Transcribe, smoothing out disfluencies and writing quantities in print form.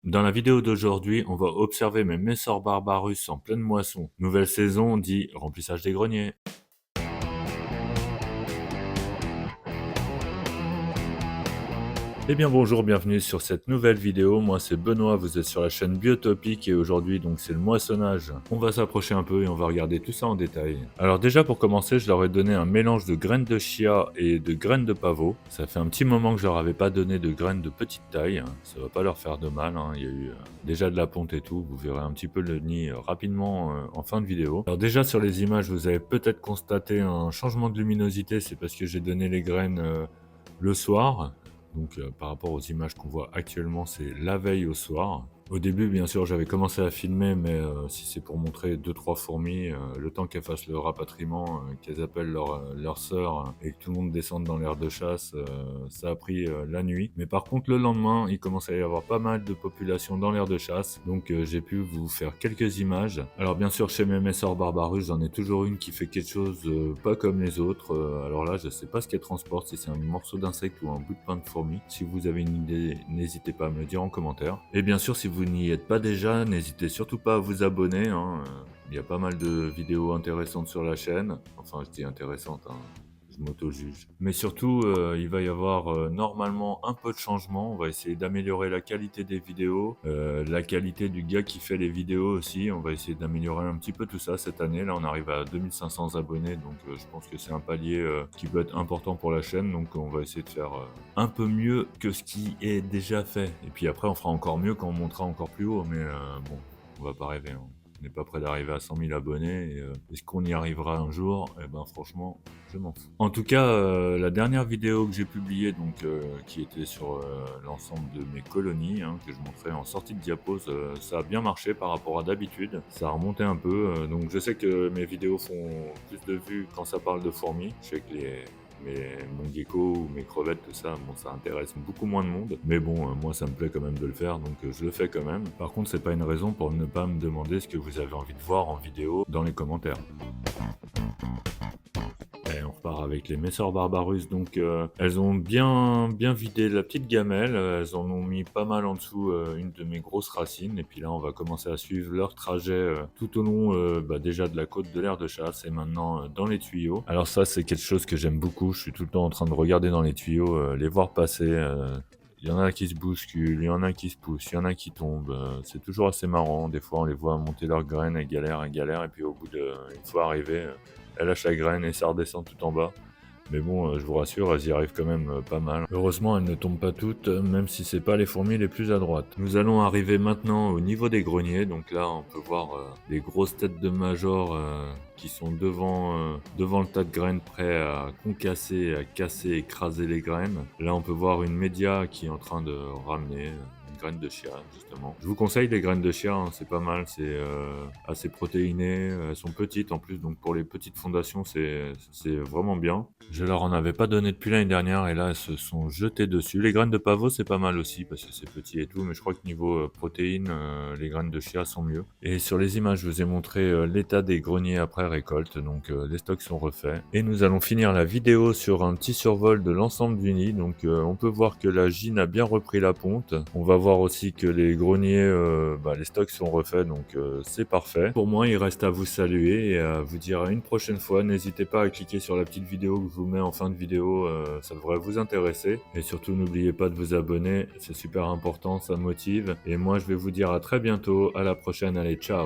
Dans la vidéo d'aujourd'hui, on va observer mes Messor Barbarus en pleine moisson. Nouvelle saison dit remplissage des greniers. Eh bien bonjour, bienvenue sur cette nouvelle vidéo. Moi c'est Benoît, vous êtes sur la chaîne Biotopique et aujourd'hui donc c'est le moissonnage. On va s'approcher un peu et on va regarder tout ça en détail. Alors déjà pour commencer, je leur ai donné un mélange de graines de chia et de graines de pavot. Ça fait un petit moment que je leur avais pas donné de graines de petite taille. Ça va pas leur faire de mal, hein. Il y a eu déjà de la ponte et tout. Vous verrez un petit peu le nid rapidement en fin de vidéo. Alors déjà sur les images, vous avez peut-être constaté un changement de luminosité. C'est parce que j'ai donné les graines le soir. Donc par rapport aux images qu'on voit actuellement, c'est la veille au soir. Au début, bien sûr, j'avais commencé à filmer, mais si c'est pour montrer 2-3 fourmis, le temps qu'elles fassent le rapatriement, qu'elles appellent leur sœur et que tout le monde descende dans l'aire de chasse, ça a pris la nuit. Mais par contre, le lendemain, il commençait à y avoir pas mal de population dans l'aire de chasse, donc j'ai pu vous faire quelques images. Alors bien sûr, chez mes Messor Barbarus, j'en ai toujours une qui fait quelque chose pas comme les autres. Alors là, je sais pas ce qu'elle transporte, si c'est un morceau d'insecte ou un bout de pain de fourmi. Si vous avez une idée, n'hésitez pas à me le dire en commentaire. Et bien sûr, si vous n'y êtes pas déjà, n'hésitez surtout pas à vous abonner, hein. Il y a pas mal de vidéos intéressantes sur la chaîne. Enfin, je dis intéressantes, hein. Je m'auto-juge. Mais surtout, il va y avoir normalement un peu de changement. On va essayer d'améliorer la qualité des vidéos, la qualité du gars qui fait les vidéos aussi. On va essayer d'améliorer un petit peu tout ça cette année. Là, on arrive à 2500 abonnés, donc je pense que c'est un palier qui peut être important pour la chaîne. Donc on va essayer de faire un peu mieux que ce qui est déjà fait. Et puis après, on fera encore mieux quand on montera encore plus haut. Mais bon, on va pas rêver, hein. On n'est pas près d'arriver à 100 000 abonnés. Et, est-ce qu'on y arrivera un jour? Eh ben franchement, je m'en fous. En tout cas, la dernière vidéo que j'ai publiée, donc qui était sur l'ensemble de mes colonies, hein, que je montrais en sortie de diapose, ça a bien marché par rapport à d'habitude. Ça a remonté un peu. Donc je sais que mes vidéos font plus de vues quand ça parle de fourmis. Je sais que mon gecko ou mes crevettes, tout ça, bon, ça intéresse beaucoup moins de monde. Mais bon, moi, ça me plaît quand même de le faire, donc je le fais quand même. Par contre, c'est pas une raison pour ne pas me demander ce que vous avez envie de voir en vidéo dans les commentaires. Et on repart avec les Messor Barbarus. Donc elles ont bien vidé la petite gamelle. Elles en ont mis pas mal en dessous une de mes grosses racines. Et puis là, on va commencer à suivre leur trajet tout au long déjà de la côte de l'aire de chasse et maintenant dans les tuyaux. Alors ça, c'est quelque chose que j'aime beaucoup. Je suis tout le temps en train de regarder dans les tuyaux, les voir passer. Il y en a qui se bousculent, il y en a qui se poussent, il y en a qui tombent. C'est toujours assez marrant. Des fois, on les voit monter leurs graines, elles galèrent, et puis au bout d'une fois arrivées, elle lâche la graine et ça redescend tout en bas. Mais bon, je vous rassure, elles y arrivent quand même pas mal. Heureusement, elles ne tombent pas toutes, même si c'est pas les fourmis les plus à droite. Nous allons arriver maintenant au niveau des greniers. Donc là, on peut voir des grosses têtes de major qui sont devant le tas de graines, prêts à concasser, à casser, écraser les graines. Là, on peut voir une média qui est en train de ramener une graine de chia, justement. Je vous conseille les graines de chia, hein, c'est pas mal, c'est assez protéiné, elles sont petites en plus, donc pour les petites fondations, c'est vraiment bien. Je leur en avais pas donné depuis l'année dernière et là, elles se sont jetées dessus. Les graines de pavot, c'est pas mal aussi parce que c'est petit et tout, mais je crois que niveau protéines, les graines de chia sont mieux. Et sur les images, je vous ai montré l'état des greniers après récolte, donc les stocks sont refaits. Et nous allons finir la vidéo sur un petit survol de l'ensemble du nid, donc on peut voir que la gine a bien repris la ponte. On va voir aussi que les greniers, les stocks sont refaits, donc c'est parfait. Pour moi, il reste à vous saluer et à vous dire à une prochaine fois. N'hésitez pas à cliquer sur la petite vidéo que je vous mets en fin de vidéo, ça devrait vous intéresser. Et surtout, n'oubliez pas de vous abonner, c'est super important, ça motive. Et moi, je vais vous dire à très bientôt, à la prochaine, allez, ciao!